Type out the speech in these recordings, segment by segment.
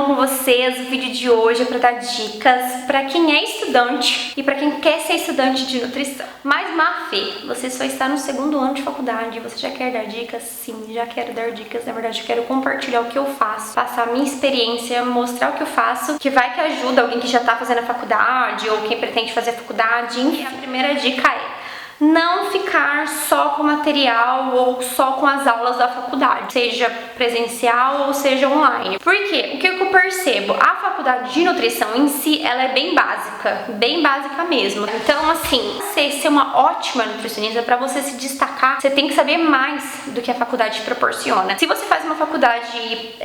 com vocês. O vídeo de hoje é para dar dicas para quem é estudante e para quem quer ser estudante de nutrição. Mas, Mafê, você só está no segundo ano de faculdade, você já quer dar dicas? Sim, já quero dar dicas. Na verdade, eu quero compartilhar o que eu faço, passar a minha experiência, mostrar o que eu faço, que vai que ajuda alguém que já está fazendo a faculdade ou quem pretende fazer a faculdade. Enfim, a primeira dica é não ficar só com material ou só com as aulas da faculdade, seja presencial ou seja online. Por quê? O que eu percebo? A faculdade de nutrição em si, ela é bem básica mesmo. Então, assim, você ser uma ótima nutricionista, para você se destacar, você tem que saber mais do que a faculdade proporciona. Se você faz uma faculdade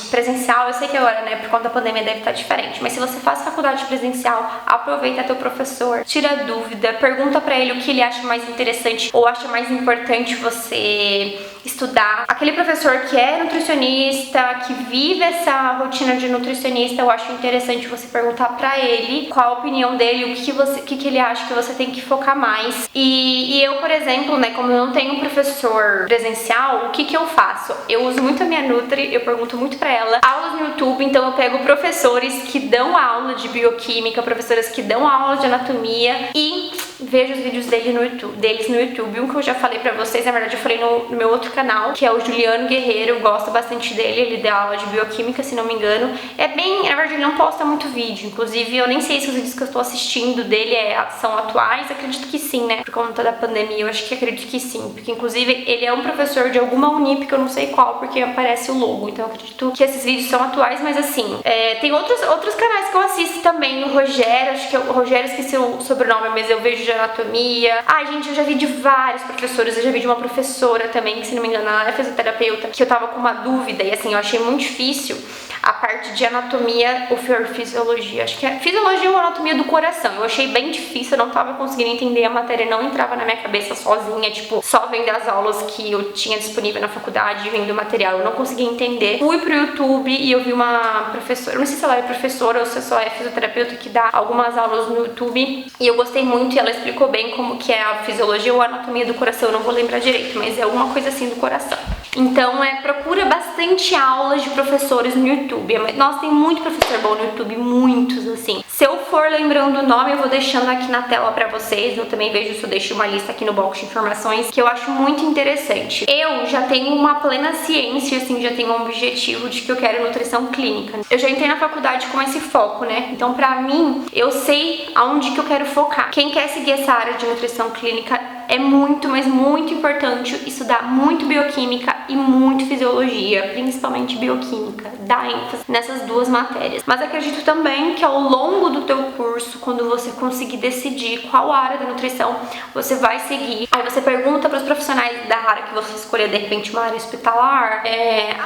presencial, eu sei que agora, né, por conta da pandemia deve estar diferente, mas se você faz faculdade presencial, aproveita teu professor, tira dúvida, pergunta pra ele o que ele acha mais interessante ou acha mais importante você estudar. Aquele professor que é nutricionista, que vive essa rotina de nutricionista, eu acho interessante você perguntar pra ele qual a opinião dele, o que ele acha que você tem que focar mais. E eu, por exemplo, né, como eu não tenho um professor presencial, o que eu faço? Eu uso muito a minha Nutri, eu pergunto muito pra ela, aulas no YouTube, então eu pego professores que dão aula de bioquímica, professoras que dão aula de anatomia e vejo os vídeos deles no YouTube. Um que eu já falei pra vocês, na verdade eu falei no meu outro canal, que é o Juliano Guerreiro, eu gosto bastante dele, ele dá aula de bioquímica, se não me engano. É bem, na verdade ele não posta muito vídeo, inclusive eu nem sei se os vídeos que eu estou assistindo dele são atuais, acredito que sim, né, por conta da pandemia, eu acho que acredito que sim, porque inclusive ele é um professor de alguma Unip, que eu não sei qual, porque aparece o logo, então eu acredito que esses vídeos são atuais, mas assim, tem outros canais que eu assisto também, o Rogério, acho que o Rogério, esqueci o sobrenome, mas eu vejo de anatomia. Ai, gente, eu já vi de vários professores, eu já vi de uma professora também, que se não me engano ela é fisioterapeuta, que eu tava com uma dúvida e assim, eu achei muito difícil a parte de anatomia ou fisiologia, acho que é fisiologia ou anatomia do coração, eu achei bem difícil, eu não tava conseguindo entender a matéria, não entrava na minha cabeça sozinha, tipo, só vendo as aulas que eu tinha disponível na faculdade, vendo o material, eu não conseguia entender. Fui pro YouTube e eu vi uma professora, eu não sei se ela é professora ou se só é fisioterapeuta, que dá algumas aulas no YouTube, e eu gostei muito e ela explicou bem como que é a fisiologia ou a anatomia do coração, eu não vou lembrar direito, mas é alguma coisa assim do coração. Então, procura bastante aulas de professores no YouTube. Nossa, tem muito professor bom no YouTube, muitos, assim. Se eu for lembrando o nome, eu vou deixando aqui na tela pra vocês. Eu também vejo se eu deixo uma lista aqui no box de informações, que eu acho muito interessante. Eu já tenho uma plena ciência, assim, já tenho um objetivo de que eu quero nutrição clínica. Eu já entrei na faculdade com esse foco, né? Então, pra mim, eu sei aonde que eu quero focar. Quem quer seguir essa área de nutrição clínica, é muito, mas muito importante estudar muito bioquímica e muito fisiologia, principalmente bioquímica, dá ênfase nessas duas matérias. Mas acredito também que ao longo do teu curso, quando você conseguir decidir qual área da nutrição você vai seguir, aí você pergunta para os profissionais da área que você escolher, de repente uma área hospitalar,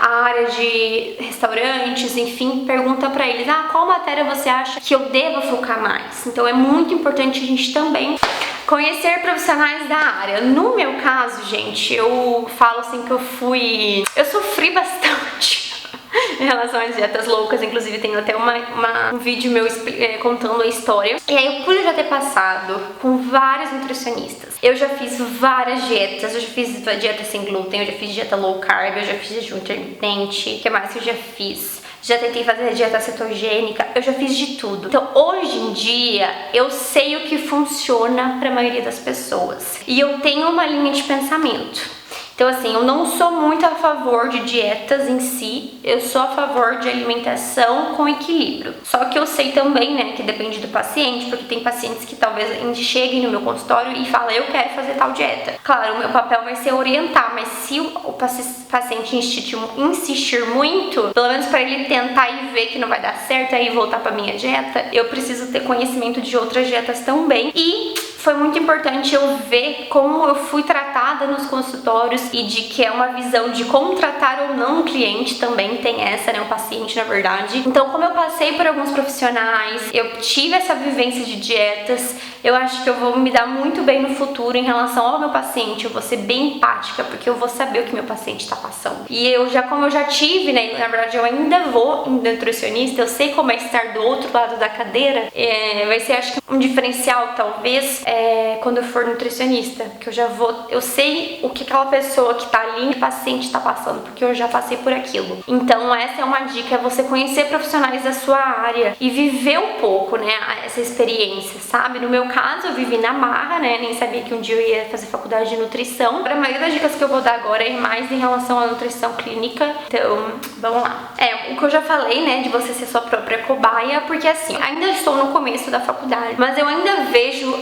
a área de restaurantes, enfim, pergunta para eles, qual matéria você acha que eu devo focar mais? Então é muito importante a gente também conhecer profissionais da área. No meu caso, gente, eu falo assim que eu sofri bastante em relação às dietas loucas, inclusive tem até um vídeo meu contando a história. E aí, por eu já ter passado com vários nutricionistas, eu já fiz várias dietas, eu já fiz dieta sem glúten, eu já fiz dieta low carb, eu já fiz jejum intermitente, o que mais que eu já fiz? Já tentei fazer dieta cetogênica, eu já fiz de tudo. Então, hoje em dia, eu sei o que funciona para a maioria das pessoas. E eu tenho uma linha de pensamento. Então, assim, eu não sou muito a favor de dietas em si, eu sou a favor de alimentação com equilíbrio. Só que eu sei também, né, que depende do paciente, porque tem pacientes que talvez cheguem no meu consultório e falem, eu quero fazer tal dieta. Claro, o meu papel vai ser orientar, mas se o paciente insistir muito, pelo menos para ele tentar e ver que não vai dar certo, aí voltar para minha dieta, eu preciso ter conhecimento de outras dietas também. E foi muito importante eu ver como eu fui tratada nos consultórios e de que é uma visão de como tratar ou não um cliente, também tem essa, né, o paciente, na verdade. Então, como eu passei por alguns profissionais, eu tive essa vivência de dietas, eu acho que eu vou me dar muito bem no futuro em relação ao meu paciente. Eu vou ser bem empática, porque eu vou saber o que meu paciente está passando. E como eu já tive, né, na verdade eu ainda vou em nutricionista, eu sei como é estar do outro lado da cadeira. Vai ser, acho que um diferencial, talvez, quando eu for nutricionista, que eu sei o que aquela pessoa que tá ali, o paciente tá passando, porque eu já passei por aquilo. Então essa é uma dica, é você conhecer profissionais da sua área e viver um pouco, né, essa experiência, sabe? No meu caso, eu vivi na marra, né, nem sabia que um dia eu ia fazer faculdade de nutrição. A maioria das dicas que eu vou dar agora é mais em relação à nutrição clínica, então vamos lá. O que eu já falei, né, de você ser sua própria cobaia, porque assim, ainda estou no começo da faculdade, mas eu ainda vejo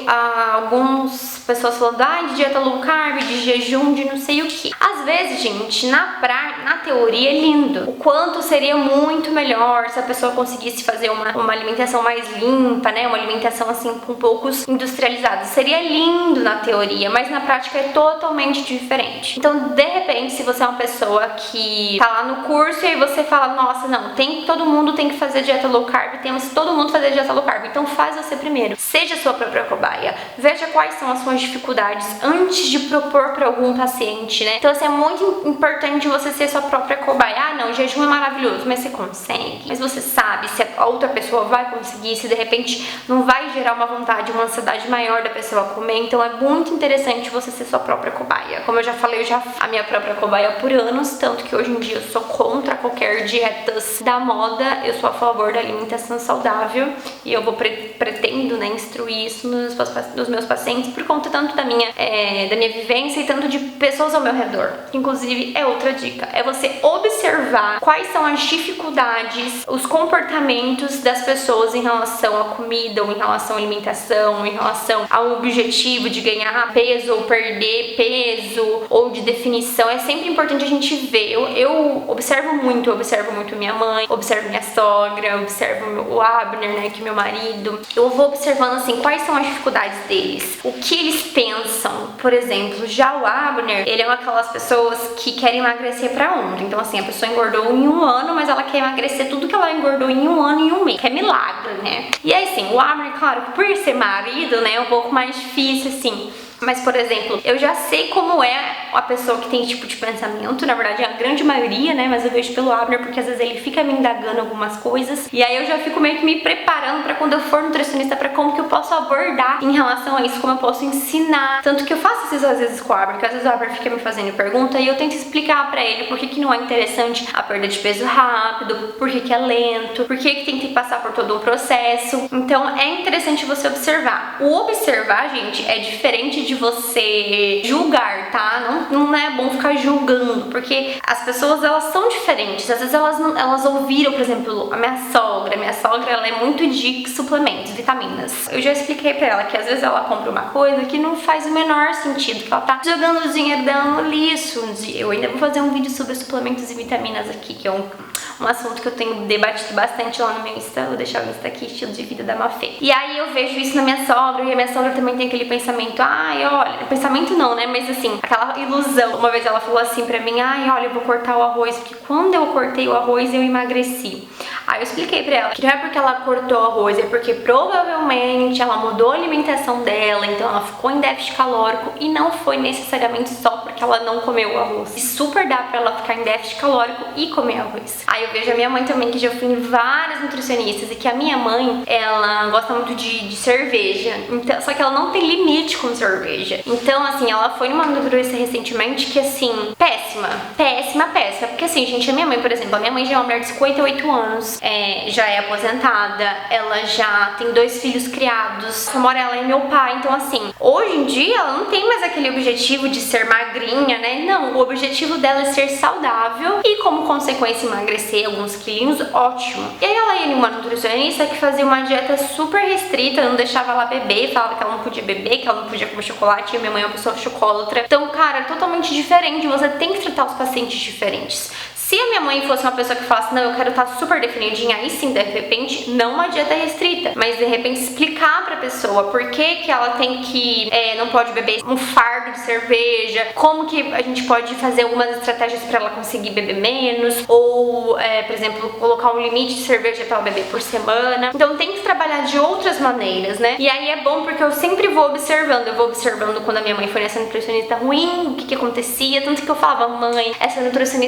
algumas pessoas falando, de dieta low carb, de jejum, de não sei o que. Às vezes, gente, na teoria é lindo. O quanto seria muito melhor se a pessoa conseguisse fazer uma alimentação mais limpa, né, uma alimentação assim com poucos industrializados. Seria lindo na teoria, mas na prática é totalmente diferente. Então, de repente, se você é uma pessoa que tá lá no curso e aí você fala, nossa, não, todo mundo tem que fazer dieta low carb, temos que todo mundo fazer dieta low carb. Então faz você primeiro. Seja a sua própria cobaia. Veja quais são as suas dificuldades antes de propor para algum paciente, né? Então, assim, é muito importante você ser sua própria cobaia. Não, o jejum é maravilhoso, mas você consegue. Mas você sabe se a outra pessoa vai conseguir, se de repente não vai gerar uma vontade, uma ansiedade maior da pessoa comer. Então é muito interessante você ser sua própria cobaia. Como eu já falei, a minha própria cobaia por anos, tanto que hoje em dia eu sou contra qualquer dietas da moda, eu sou a favor da alimentação saudável e eu pretendo, né, instruir isso nos meus pacientes por conta tanto da minha vivência e tanto de pessoas ao meu redor. Inclusive, é outra dica, é você observar quais são as dificuldades, os comportamentos das pessoas em relação à comida, ou em relação à alimentação, em relação ao objetivo de ganhar peso ou perder peso, ou de definição. É sempre importante a gente ver. Eu observo muito minha mãe, observo minha sogra, observo o Abner, né, que é meu marido. Eu vou observando assim quais são as dificuldades deles, o que eles pensam. Por exemplo, já o Abner, ele é uma daquelas pessoas que querem emagrecer pra ontem. Então assim, a pessoa engordou em 1 ano, mas ela quer emagrecer tudo que ela engordou em 1 ano e 1 mês, que é milagre, né? E aí assim, o Abner, claro, por ser marido, né, é um pouco mais difícil assim. Mas, por exemplo, eu já sei como é a pessoa que tem esse tipo de pensamento. Na verdade, é a grande maioria, né? Mas eu vejo pelo Abner, porque às vezes ele fica me indagando algumas coisas. E aí eu já fico meio que me preparando pra quando eu for nutricionista, pra como que eu posso abordar em relação a isso, como eu posso ensinar. Tanto que eu faço isso às vezes com o Abner, porque às vezes o Abner fica me fazendo pergunta e eu tento explicar pra ele por que não é interessante a perda de peso rápido, por que é lento, por que tem que passar por todo um processo. Então, é interessante você observar. O observar, gente, é diferente de você julgar, tá? Não é bom ficar julgando, porque as pessoas, elas são diferentes. Às vezes elas ouviram, por exemplo, a minha sogra ela é muito de suplementos, vitaminas. Eu já expliquei pra ela que às vezes ela compra uma coisa que não faz o menor sentido, que ela tá jogando o dinheiro dela no lixo. Eu ainda vou fazer um vídeo sobre suplementos e vitaminas aqui, que é um assunto que eu tenho debatido bastante lá no meu Insta. Vou deixar o Insta aqui, estilo de vida da Mafê. E aí eu vejo isso na minha sogra, e a minha sogra também tem aquele pensamento, olha, pensamento não, né, mas assim, aquela ilusão. Uma vez ela falou assim pra mim, olha, eu vou cortar o arroz, porque quando eu cortei o arroz eu emagreci. Aí eu expliquei pra ela que não é porque ela cortou o arroz, é porque provavelmente ela mudou a alimentação dela, então ela ficou em déficit calórico, e não foi necessariamente só porque ela não comeu o arroz. E super dá pra ela ficar em déficit calórico e comer arroz. Aí eu vejo a minha mãe também, que já fui em várias nutricionistas, e que a minha mãe, ela gosta muito de cerveja, então, só que ela não tem limite com cerveja. Então, assim, ela foi numa nutricionista recentemente que, assim, péssima, porque assim, gente, a minha mãe, por exemplo, a minha mãe já é uma mulher de 58 anos, já é aposentada, ela já tem 2 filhos criados, só mora ela e meu pai. Então assim, hoje em dia ela não tem mais aquele objetivo de ser magrinha, né? Não, o objetivo dela é ser saudável e, como consequência, emagrecer alguns quilinhos, ótimo. E aí ela ia em uma nutricionista que fazia uma dieta super restrita, não deixava ela beber, falava que ela não podia beber, que ela não podia comer chocolate, e minha mãe é uma pessoa chocolatra. Então, cara, é totalmente diferente, você tem que tratar os pacientes diferentes. Se Se a minha mãe fosse uma pessoa que falasse, não, eu quero estar super definidinha, aí sim, de repente, não uma dieta restrita, mas de repente explicar pra pessoa por que ela tem que, não pode beber um fardo de cerveja, como que a gente pode fazer algumas estratégias pra ela conseguir beber menos, ou, por exemplo, colocar um limite de cerveja pra ela beber por semana. Então tem que trabalhar de outras maneiras, né? E aí é bom porque eu sempre vou observando. Eu vou observando quando a minha mãe foi nessa nutricionista ruim, o que acontecia, tanto que eu falava, mãe, essa nutricionista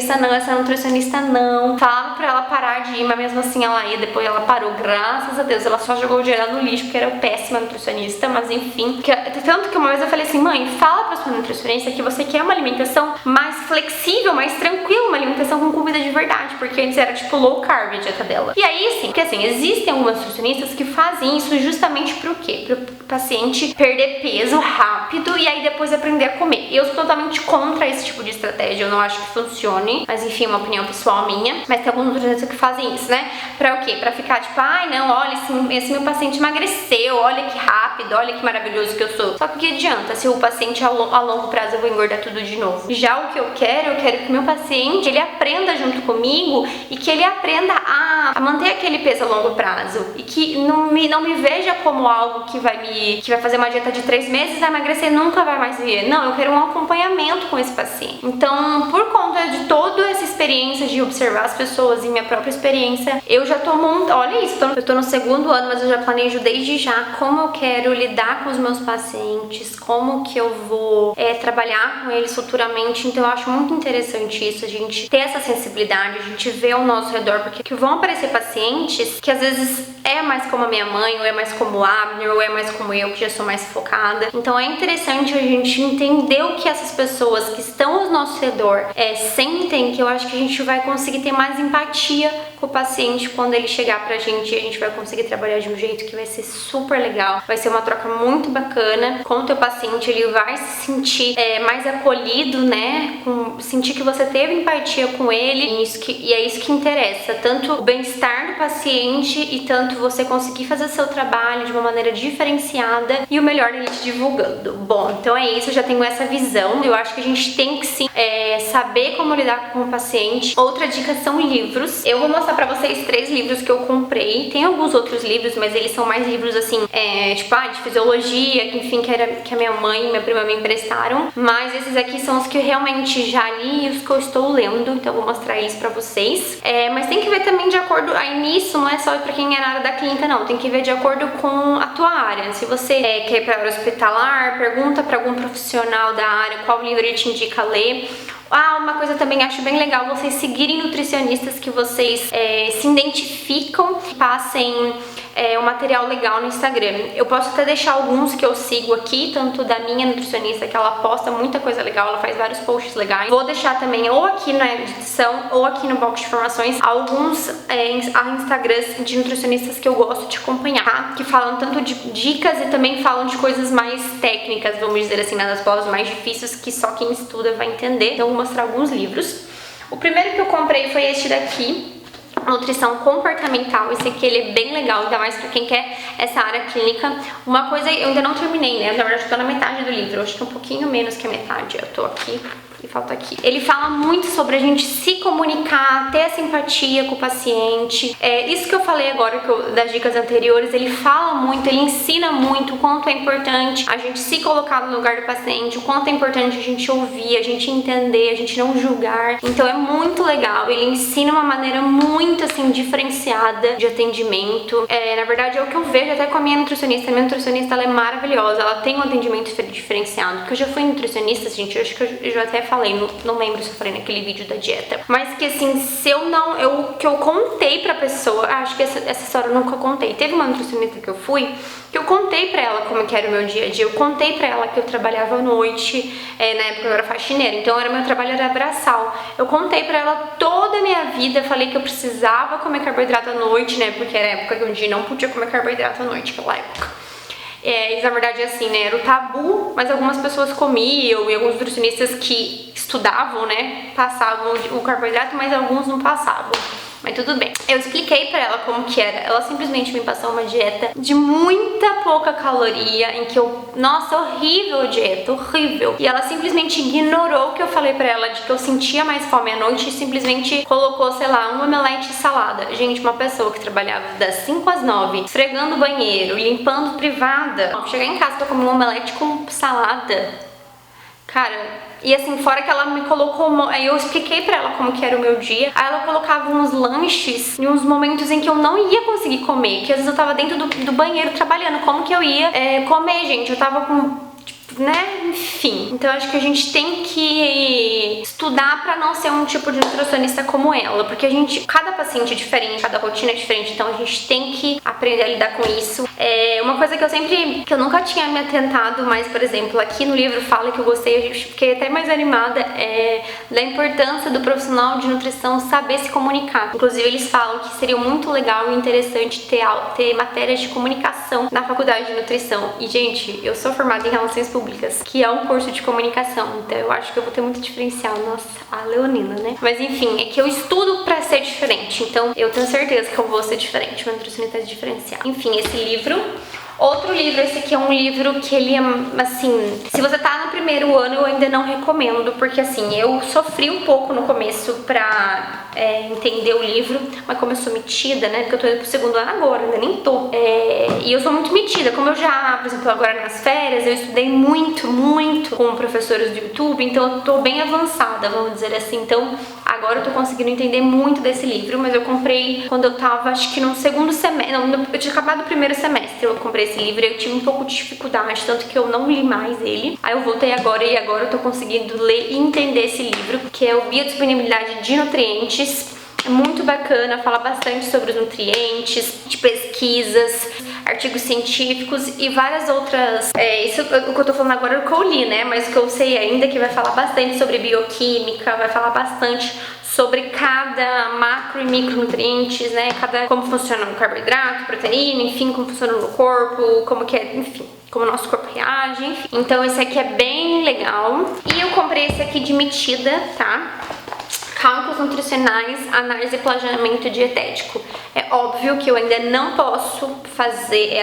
não. Falava pra ela parar de ir, mas mesmo assim ela ia, depois ela parou, graças a Deus. Ela só jogou o dinheiro no lixo porque era péssima nutricionista, mas enfim. Tanto que uma vez eu falei assim, mãe, fala pra sua nutricionista que você quer uma alimentação mais flexível, mais tranquila, uma alimentação com comida de verdade, porque antes era tipo low carb a dieta dela. E aí assim, porque assim, existem algumas nutricionistas que fazem isso justamente pro quê? Pro paciente perder peso rápido e aí depois aprender a comer. Eu sou totalmente contra esse tipo de estratégia, eu não acho que funcione, mas enfim, é uma opinião pessoal minha. Mas tem alguns nutricionistas que fazem isso, né? Pra o quê? Pra ficar tipo, ai não, olha, esse meu paciente emagreceu, olha que rápido, olha que maravilhoso que eu sou. Só que o que adianta se o paciente a longo prazo eu vou engordar tudo de novo? Já o que eu quero que o meu paciente, ele aprenda junto comigo e que ele aprenda a manter aquele peso a longo prazo e que não me veja como algo que vai fazer uma dieta de 3 meses, vai emagrecer e nunca vai mais vir. Não, eu quero um acompanhamento com esse paciente. Então, por conta de toda essa experiência de observar as pessoas e minha própria experiência, eu já tô olha isso, eu tô no 2º ano, mas eu já planejo desde já como eu quero lidar com os meus pacientes, como que eu vou trabalhar com eles futuramente. Então eu acho muito interessante isso, a gente ter essa sensibilidade, a gente ver ao nosso redor, porque vão aparecer pacientes que às vezes é mais como a minha mãe, ou é mais como o Abner, ou é mais como eu, que já sou mais focada. Então é interessante a gente entender o que essas pessoas que estão ao nosso redor sentem, que eu acho que a gente vai conseguir ter mais empatia com o paciente quando ele chegar pra gente, e a gente vai conseguir trabalhar de um jeito que vai ser super legal, vai ser uma troca muito bacana com o teu paciente, ele vai se sentir mais acolhido, né, sentir que você teve empatia com ele, e é isso que interessa, tanto o bem-estar do paciente e tanto você conseguir fazer seu trabalho de uma maneira diferenciada e o melhor ele te divulgando. Bom, então é isso, eu já tenho essa visão, eu acho que a gente tem que sim saber como lidar com o paciente. Outra dica são livros. Eu vou mostrar pra vocês 3 livros que eu comprei. Tem alguns outros livros, mas eles são mais livros assim, tipo, de fisiologia, que enfim, que a minha mãe e minha prima me emprestaram. Mas esses aqui são os que eu realmente já li e os que eu estou lendo, então eu vou mostrar eles pra vocês. Mas tem que ver também de acordo, aí nisso não é só pra quem é na área da clínica, não. Tem que ver de acordo com a tua área. Se você quer ir pra área hospitalar, pergunta pra algum profissional da área qual livro ele te indica ler. Uma coisa também acho bem legal vocês seguirem nutricionistas que vocês se identificam, passem um material legal no Instagram. Eu posso até deixar alguns que eu sigo aqui, tanto da minha nutricionista, que ela posta muita coisa legal, ela faz vários posts legais. Vou deixar também ou aqui na edição ou aqui no box de informações alguns Instagrams de nutricionistas que eu gosto de acompanhar, tá? Que falam tanto de dicas e também falam de coisas mais técnicas, vamos dizer assim, das palavras mais difíceis que só quem estuda vai entender. Então eu vou mostrar alguns livros. O primeiro que eu comprei foi este daqui, Nutrição Comportamental. Esse aqui ele é bem legal, ainda mais pra quem quer essa área clínica. Uma coisa, eu ainda não terminei, né? Na verdade eu tô na metade do livro, eu acho que um pouquinho menos que a metade. Eu tô aqui e falta aqui. Ele fala muito sobre a gente se comunicar, ter essa empatia com o paciente. Isso que eu falei agora, das dicas anteriores, ele fala muito, ele ensina muito o quanto é importante a gente se colocar no lugar do paciente, o quanto é importante a gente ouvir, a gente entender, a gente não julgar. Então é muito legal, ele ensina uma maneira muito assim diferenciada de atendimento. Na verdade é o que eu vejo até com a minha nutricionista. A minha nutricionista ela é maravilhosa, ela tem um atendimento diferenciado. Porque eu já fui nutricionista, gente, eu acho que eu já até falei, não lembro se eu falei naquele vídeo da dieta, mas que assim, se eu não, que eu contei pra pessoa, acho que essa história eu nunca contei. Teve uma nutricionista que eu fui, que eu contei pra ela como que era o meu dia a dia, eu contei pra ela que eu trabalhava à noite, na época eu era faxineira, então meu trabalho era braçal. Eu contei pra ela toda a minha vida, falei que eu precisava comer carboidrato à noite, né, porque era a época que um dia não podia comer carboidrato à noite, aquela época. E na verdade assim, né, era o tabu, mas algumas pessoas comiam e alguns nutricionistas que estudavam, né, passavam o carboidrato, mas alguns não passavam. Mas tudo bem. Eu expliquei pra ela como que era. Ela simplesmente me passou uma dieta de muita pouca caloria, em que nossa, horrível a dieta, horrível. E ela simplesmente ignorou o que eu falei pra ela de que eu sentia mais fome à noite e simplesmente colocou, sei lá, um omelete e salada. Gente, uma pessoa que trabalhava das 5 às 9, esfregando o banheiro, limpando privada, chegar em casa pra comer um omelete com salada. Cara, e assim, fora que ela me colocou, aí eu expliquei pra ela como que era o meu dia, aí ela colocava uns lanches em uns momentos em que eu não ia conseguir comer, que às vezes eu tava dentro do banheiro trabalhando, como que eu ia comer, gente? Eu tava com... né? Enfim. Então eu acho que a gente tem que estudar pra não ser um tipo de nutricionista como ela, porque cada paciente é diferente, cada rotina é diferente, então a gente tem que aprender a lidar com isso. Uma coisa que eu nunca tinha me atentado, mas por exemplo, aqui no livro fala que eu gostei, eu fiquei até mais animada, da importância do profissional de nutrição saber se comunicar. Inclusive eles falam que seria muito legal e interessante ter matérias de comunicação na faculdade de nutrição. E gente, eu sou formada em relações públicas, que é um curso de comunicação, então eu acho que eu vou ter muito diferencial. Nossa, a leonina, né? Mas enfim, é que eu estudo pra ser diferente, então eu tenho certeza que eu vou ser diferente, uma nutricionista diferencial. Enfim, esse livro. Outro livro, esse aqui é um livro que ele é, assim, se você tá no primeiro ano, eu ainda não recomendo, porque assim, eu sofri um pouco no começo pra entender o livro, mas como eu sou metida, né, porque eu tô indo pro segundo ano agora, ainda nem tô, e eu sou muito metida, como eu já, por exemplo, agora nas férias, eu estudei muito com professores do YouTube, então eu tô bem avançada, vamos dizer assim, então agora eu tô conseguindo entender muito desse livro, mas eu comprei quando eu tava, acho que no segundo semestre, não, eu tinha acabado o primeiro semestre, eu comprei esse livro e eu tive um pouco de dificuldade, tanto que eu não li mais ele. Aí eu voltei agora e agora eu tô conseguindo ler e entender esse livro, que é o Biodisponibilidade de Nutrientes. É muito bacana, fala bastante sobre os nutrientes, de pesquisas, artigos científicos e várias outras... isso o que eu tô falando agora é o que eu li, né? Mas o que eu sei ainda é que vai falar bastante sobre bioquímica, vai falar bastante sobre cada macro e micronutrientes, né? Como funciona o carboidrato, proteína, enfim, como funciona no corpo, como que é, enfim, como o nosso corpo reage, enfim. Então esse aqui é bem legal. E eu comprei esse aqui de Metida, tá? Cálculos nutricionais, análise e planejamento dietético. É óbvio que eu ainda não posso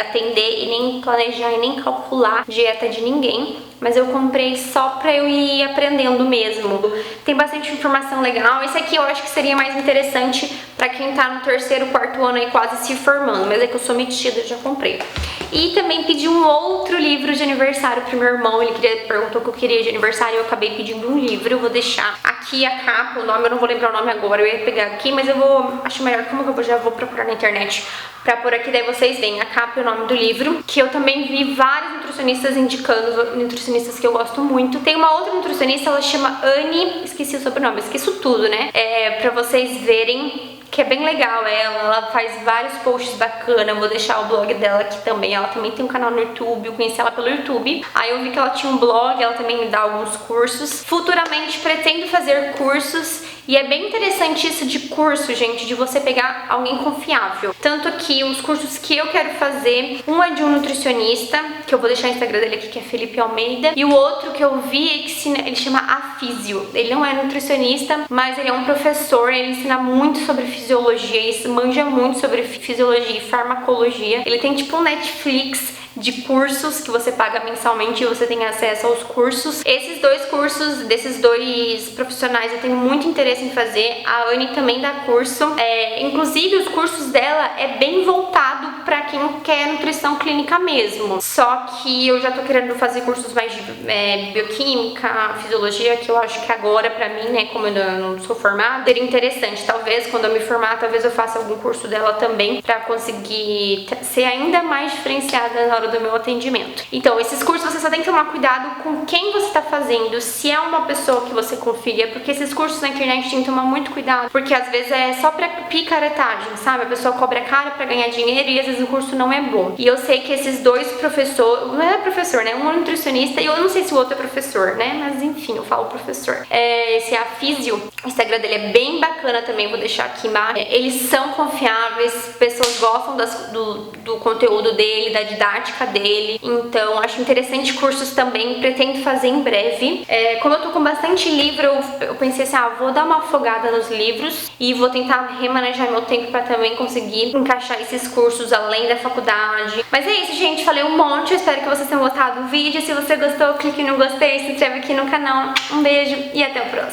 atender e nem planejar e nem calcular dieta de ninguém, mas eu comprei só pra eu ir aprendendo mesmo. Tem bastante informação legal. Esse aqui eu acho que seria mais interessante pra quem tá no terceiro, quarto ano aí quase se formando, mas é que eu sou metida, eu já comprei. E também pedi um outro livro de aniversário pro meu irmão, ele perguntou o que eu queria de aniversário e eu acabei pedindo um livro. Eu vou deixar aqui a capa, o nome, eu não vou lembrar o nome agora, eu ia pegar aqui, mas acho melhor, como que eu já vou procurar na internet pra pôr aqui, daí vocês veem a capa e o nome do livro, que eu também vi vários nutricionistas indicando, nutricionistas que eu gosto muito. Tem uma outra nutricionista, ela chama Anne, esqueci o sobrenome, esqueço tudo, né? Pra vocês verem, que é bem legal ela faz vários posts bacanas, eu vou deixar o blog dela aqui também, ela também tem um canal no YouTube, eu conheci ela pelo YouTube, aí eu vi que ela tinha um blog, ela também me dá alguns cursos. Futuramente pretendo fazer cursos, e é bem interessante isso de curso, gente, de você pegar alguém confiável. Tanto que os cursos que eu quero fazer, um é de um nutricionista, que eu vou deixar o Instagram dele aqui, que é Felipe Almeida, e o outro que eu vi, ele chama Afísio. Ele não é nutricionista, mas ele é um professor, ele ensina muito sobre fisiologia, ele manja muito sobre fisiologia e farmacologia. Ele tem tipo um Netflix de cursos que você paga mensalmente e você tem acesso aos cursos. Esses dois cursos, desses dois profissionais, eu tenho muito interesse em fazer. A Anne também dá curso. Inclusive, os cursos dela é bem voltado pra quem quer nutrição clínica mesmo. Só que eu já tô querendo fazer cursos mais de bioquímica, fisiologia, que eu acho que agora, pra mim, né, como eu não sou formada, seria interessante. Talvez, quando eu me formar, talvez eu faça algum curso dela também pra conseguir ser ainda mais diferenciada na hora do meu atendimento. Então, esses cursos você só tem que tomar cuidado com quem você tá fazendo, se é uma pessoa que você confia, porque esses cursos na internet tem que tomar muito cuidado, porque às vezes é só pra picaretagem, sabe? A pessoa cobra caro pra ganhar dinheiro e às vezes o curso não é bom. E eu sei que esses dois professores, não é professor, né? Um é nutricionista e eu não sei se o outro é professor, né? Mas enfim, eu falo professor. Esse Afísio, o Instagram dele é bem bacana também, vou deixar aqui embaixo. Eles são confiáveis, pessoas gostam do conteúdo dele, da didática, prática dele. Então, acho interessante cursos também, pretendo fazer em breve. Como eu tô com bastante livro, eu pensei assim, vou dar uma afogada nos livros e vou tentar remanejar meu tempo pra também conseguir encaixar esses cursos além da faculdade. Mas é isso, gente, falei um monte, eu espero que vocês tenham gostado do vídeo. Se você gostou, clique no gostei, se inscreve aqui no canal. Um beijo e até o próximo.